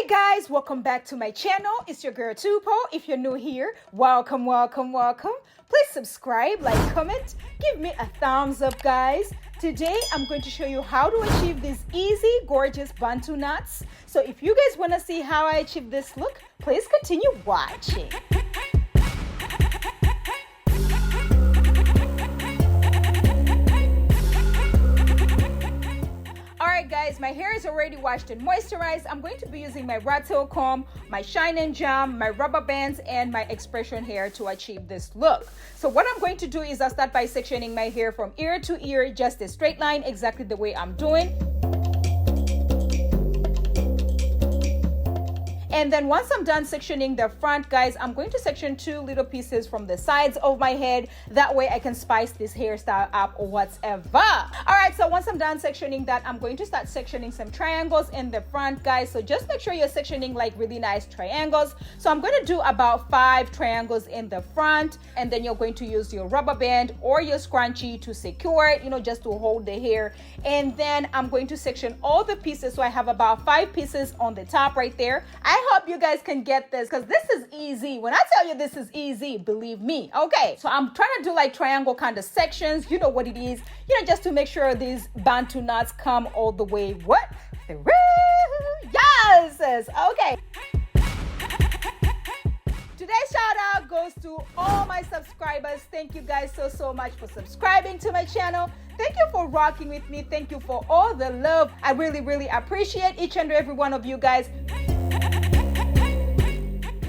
Guys, welcome back to my channel. It's your girl Tupo. If you're new here, welcome. Please subscribe, like, comment, give me a thumbs up, guys. Today I'm going to show you how to achieve these easy, gorgeous Bantu knots. So if you guys want to see how I achieve this look, please continue watching. Alright guys, my hair is already washed and moisturized. I'm going to be using my rat tail comb, my shine and jam, my rubber bands, and my expression hair to achieve this look. So what I'm going to do is I'll start by sectioning my hair from ear to ear, just a straight line, exactly the way I'm doing. And then once I'm done sectioning the front, guys, I'm going to section two little pieces from the sides of my head. That way I can spice this hairstyle up or whatever. All right, so once I'm done sectioning that, I'm going to start sectioning some triangles in the front, guys. So just make sure you're sectioning like really nice triangles. So I'm going to do about 5 triangles in the front, and then you're going to use your rubber band or your scrunchie to secure it, just to hold the hair. And then I'm going to section all the pieces. So I have about 5 pieces on the top right there. I hope you guys can get this because this is easy. When I tell you this is easy, believe me. Okay, so I'm trying to do like triangle kind of sections. You know what it is, just to make sure these Bantu knots come all the way through. Yes, okay. Today's shout out goes to all my subscribers. Thank you guys so much for subscribing to my channel. Thank you for rocking with me. Thank you for all the love. I really appreciate each and every one of you guys.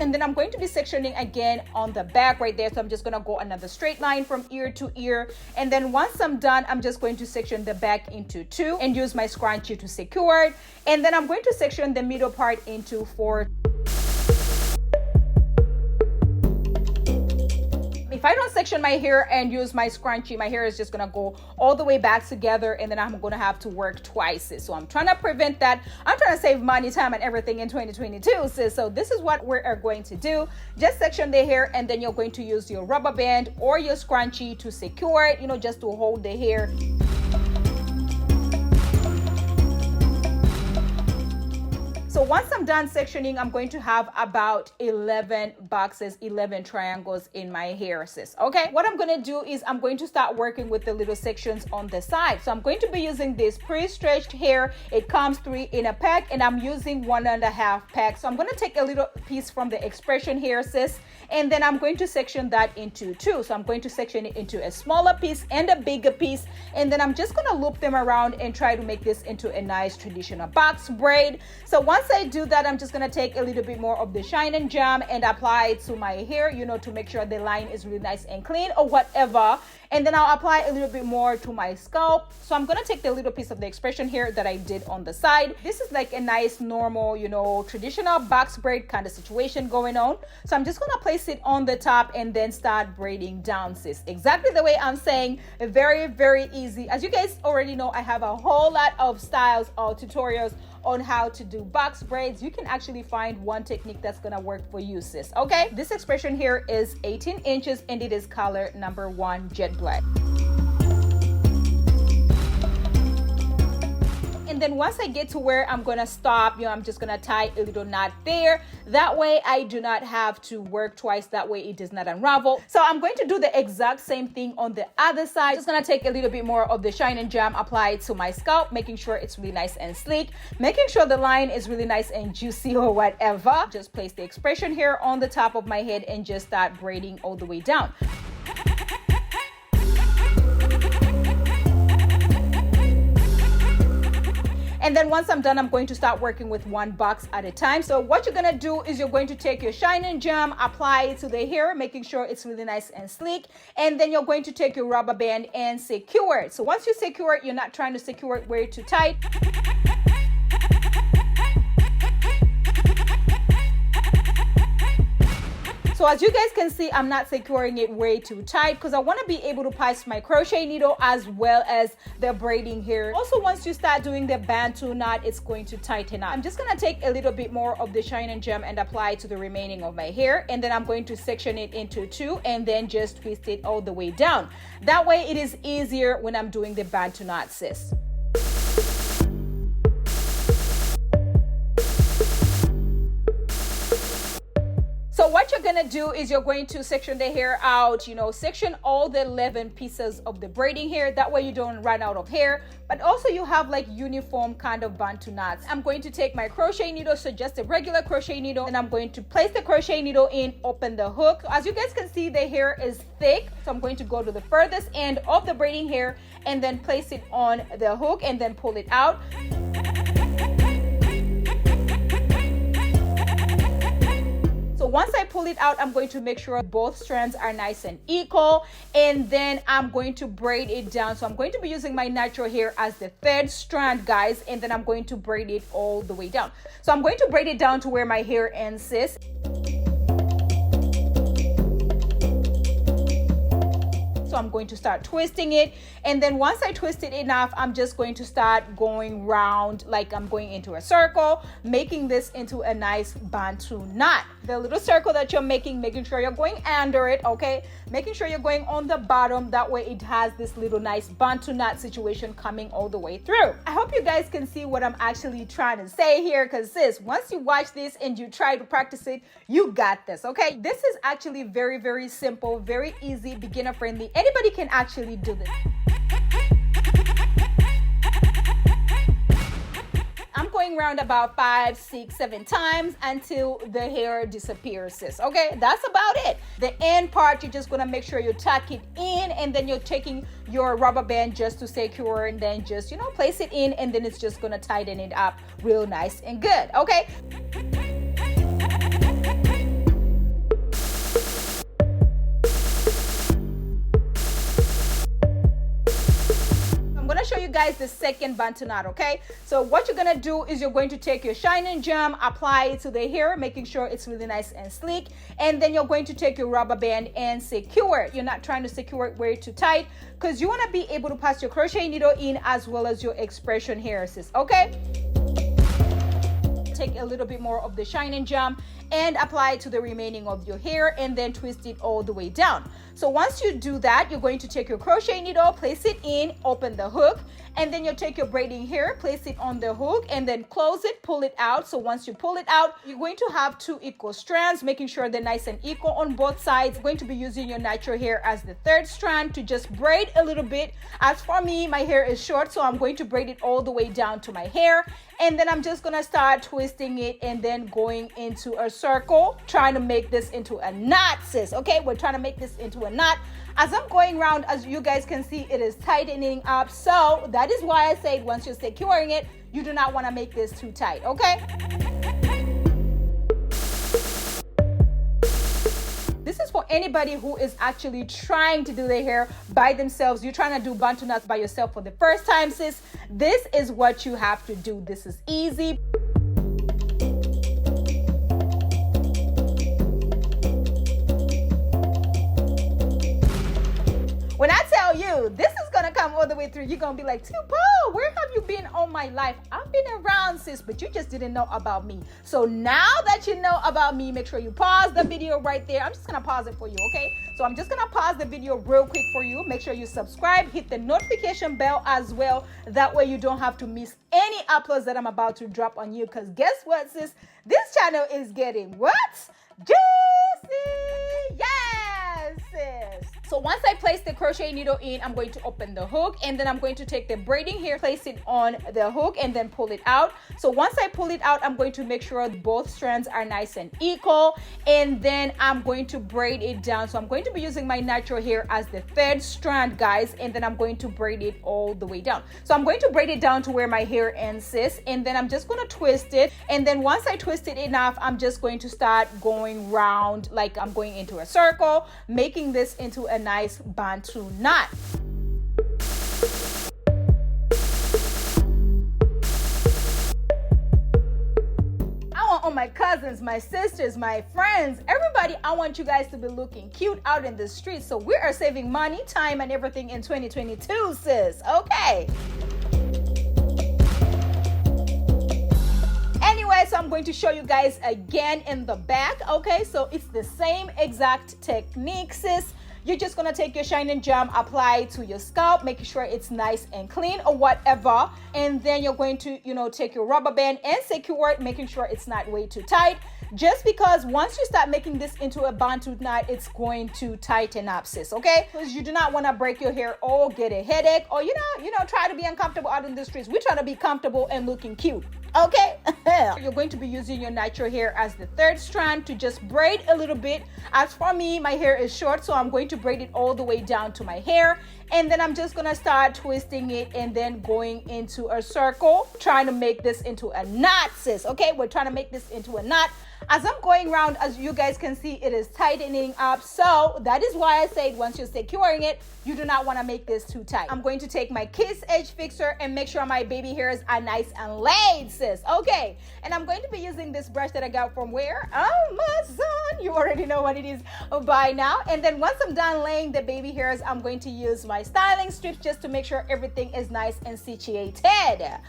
And then I'm going to be sectioning again on the back right there. So I'm just going to go another straight line from ear to ear. And then once I'm done, I'm just going to section the back into 2 and use my scrunchie to secure it. And then I'm going to section the middle part into 4. If I don't section my hair and use my scrunchie, my hair is just gonna go all the way back together, and then I'm gonna have to work twice. So I'm trying to prevent that. I'm trying to save money, time, and everything in 2022. So this is what we are going to do. Just section the hair, and then you're going to use your rubber band or your scrunchie to secure it, just to hold the hair. So once I'm done sectioning, I'm going to have about 11 boxes, 11 triangles in my hair, sis. Okay, what I'm going to do is I'm going to start working with the little sections on the side. So I'm going to be using this pre-stretched hair. It comes 3 in a pack, and I'm using 1.5 pack. So I'm going to take a little piece from the expression hair, sis, and then I'm going to section that into 2. So I'm going to section it into a smaller piece and a bigger piece, and then I'm just going to loop them around and try to make this into a nice traditional box braid. So once I do that, I'm just going to take a little bit more of the shine and jam and apply it to my hair, to make sure the line is really nice and clean or whatever. And then I'll apply a little bit more to my scalp. So I'm going to take the little piece of the expression hair that I did on the side. This is like a nice normal, traditional box braid kind of situation going on. So I'm just going to place it on the top and then start braiding down, sis. Exactly the way I'm saying. Very easy. As you guys already know, I have a whole lot of styles or tutorials on how to do box braids. You can actually find one technique that's gonna work for you, sis. Okay, this expression here is 18 inches and it is color number 1 jet black. And then once I get to where I'm gonna stop, I'm just gonna tie a little knot there. That way I do not have to work twice. That way it does not unravel. So I'm going to do the exact same thing on the other side. Just gonna take a little bit more of the shine and jam, apply it to my scalp, making sure it's really nice and sleek, making sure the line is really nice and juicy or whatever. Just place the expression hair on the top of my head and just start braiding all the way down. And then once I'm done, I'm going to start working with 1 box at a time. So what you're going to do is you're going to take your shine and jam, apply it to the hair, making sure it's really nice and sleek. And then you're going to take your rubber band and secure it. So once you secure it, you're not trying to secure it way too tight. So as you guys can see, I'm not securing it way too tight because I want to be able to pass my crochet needle as well as the braiding here. Also, once you start doing the Bantu knot, it's going to tighten up. I'm just going to take a little bit more of the shine and gem and apply it to the remaining of my hair. And then I'm going to section it into 2 and then just twist it all the way down. That way it is easier when I'm doing the Bantu knot, sis. what you're gonna do is you're going to section the hair out, section all the 11 pieces of the braiding hair. That way you don't run out of hair, but also you have like uniform kind of bantu knots. I'm going to take my crochet needle, so just a regular crochet needle, and I'm going to place the crochet needle in, open the hook. As you guys can see, the hair is thick, so I'm going to go to the furthest end of the braiding hair and then place it on the hook and then pull it out. So once I pull it out, I'm going to make sure both strands are nice and equal, and then I'm going to braid it down. So I'm going to be using my natural hair as the third strand, guys, and then I'm going to braid it all the way down. So I'm going to braid it down to where my hair ends, sis. So I'm going to start twisting it, and then once I twist it enough, I'm just going to start going round like I'm going into a circle, making this into a nice bantu knot. The little circle that you're making sure you're going under it, okay? Making sure you're going on the bottom, that way it has this little nice bantu knot situation coming all the way through. I hope you guys can see what I'm actually trying to say here, because sis, once you watch this and you try to practice it, you got this, okay? This is actually very, very simple, very easy, beginner friendly. Anybody can actually do this. I'm going around about 5, 6, 7 times until the hair disappears, sis. Okay, that's about it. The end part, you're just gonna make sure you tuck it in, and then you're taking your rubber band just to secure, and then just, place it in, and then it's just gonna tighten it up real nice and good, okay? Show you guys the second bantu knot, okay? So what you're gonna do is you're going to take your shining gem, apply it to the hair, making sure it's really nice and sleek, and then you're going to take your rubber band and secure it. You're not trying to secure it way too tight, because you want to be able to pass your crochet needle in as well as your expression hair, sis, okay? Take a little bit more of the shining gem and apply it to the remaining of your hair, and then twist it all the way down. So once you do that, you're going to take your crochet needle, place it in, open the hook, and then you'll take your braiding hair, place it on the hook, and then close it, pull it out. So once you pull it out, you're going to have 2 equal strands, making sure they're nice and equal on both sides. You're going to be using your natural hair as the third strand to just braid a little bit. As for me, my hair is short, so I'm going to braid it all the way down to my hair, and then I'm just gonna start twisting it and then going into a circle, trying to make this into a knot, sis. Okay, we're trying to make this into a knot. As I'm going around, as you guys can see, it is tightening up. So that is why I say once you're securing it, you do not want to make this too tight, okay? This is for anybody who is actually trying to do their hair by themselves. You're trying to do bantu knots by yourself for the first time, sis. This is what you have to do. This is easy. When I tell you this is gonna come all the way through, you're gonna be like, Tupo, where have you been all my life? I've been around, sis, but you just didn't know about me. So now that you know about me, make sure you pause the video right there. I'm just gonna pause it for you, okay? So I'm just gonna pause the video real quick for you. Make sure you subscribe, hit the notification bell as well. That way you don't have to miss any uploads that I'm about to drop on you. Because guess what, sis? This channel is getting what? Juicy! Yes, sis! So once I place the crochet needle in, I'm going to open the hook, and then I'm going to take the braiding hair, place it on the hook, and then pull it out. So once I pull it out, I'm going to make sure both strands are nice and equal, and then I'm going to braid it down. So I'm going to be using my natural hair as the third strand, guys, and then I'm going to braid it all the way down. So I'm going to braid it down to where my hair ends, sis, and then I'm just going to twist it, and then once I twist it enough, I'm just going to start going round like I'm going into a circle, making this into a nice bantu knot. I want all my cousins, my sisters, my friends, everybody, I want you guys to be looking cute out in the streets. So we are saving money, time, and everything in 2022, sis. Okay. Anyway, so I'm going to show you guys again in the back. Okay, so it's the same exact technique, sis. you're just gonna take your shining gem, apply it to your scalp, making sure it's nice and clean or whatever. And then you're going to, take your rubber band and secure it, making sure it's not way too tight. Just because once you start making this into a Bantu knot, it's going to tighten up, sis, okay? Because you do not want to break your hair or get a headache or, try to be uncomfortable out in the streets. We're trying to be comfortable and looking cute, okay? You're going to be using your natural hair as the third strand to just braid a little bit. As for me, my hair is short, so I'm going to braid it all the way down to my hair. And then I'm just gonna start twisting it and then going into a circle, trying to make this into a knot, sis, okay? We're trying to make this into a knot. As I'm going around, as you guys can see, it is tightening up. So that is why I said once you're securing it, you do not want to make this too tight. I'm going to take my Kiss Edge Fixer and make sure my baby hairs are nice and laid, sis. Okay. And I'm going to be using this brush that I got from where? Amazon. You already know what it is by now. And then once I'm done laying the baby hairs, I'm going to use my styling strips just to make sure everything is nice and situated.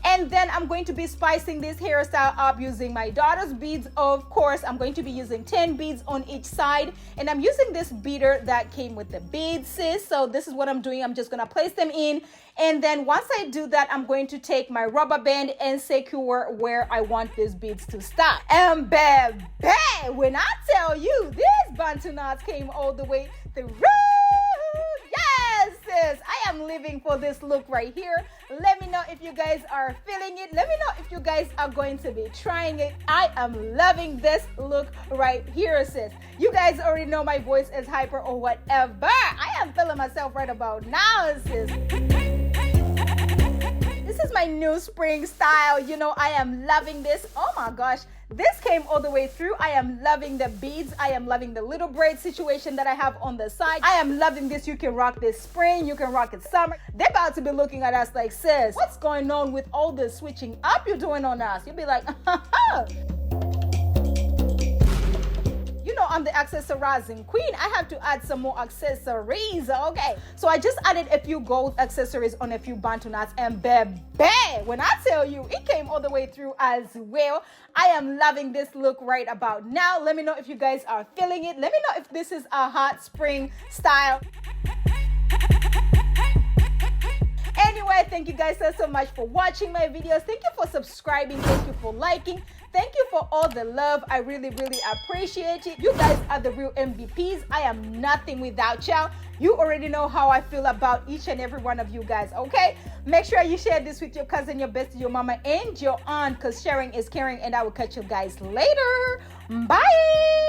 And then I'm going to be spicing this hairstyle up using my daughter's beads. Of course, I'm going to be using 10 beads on each side. And I'm using this beater that came with the beads, sis. So this is what I'm doing. I'm just going to place them in. And then once I do that, I'm going to take my rubber band and secure where I want these beads to stop. And baby, when I tell you these Bantu knots came all the way through. Yes, sis, I am living for this look right here. Let me know if you guys are feeling it. Let me know if you guys are going to be trying it. I am loving this look right here, sis. You guys already know my voice is hyper or whatever. I am feeling myself right about now, sis. This is my new spring style. I am loving this. Oh my gosh. This came all the way through. I am loving the beads. I am loving the little braid situation that I have on the side. I am loving this. You can rock this spring. You can rock it summer. They're about to be looking at us like, sis, what's going on with all the switching up you're doing on us? You'll be like, I'm the accessorizing queen. I have to add some more accessories, okay? So I just added a few gold accessories on a few Bantu knots, and baby, when I tell you, it came all the way through as well. I am loving this look right about now. Let me know if you guys are feeling it. Let me know if this is a hot spring style. Anyway, thank you guys so much for watching my videos. Thank you for subscribing. Thank you for liking. Thank you for all the love. I really, really appreciate it. You guys are the real MVPs. I am nothing without y'all. You already know how I feel about each and every one of you guys, okay? Make sure you share this with your cousin, your bestie, your mama, and your aunt, because sharing is caring, and I will catch you guys later. Bye!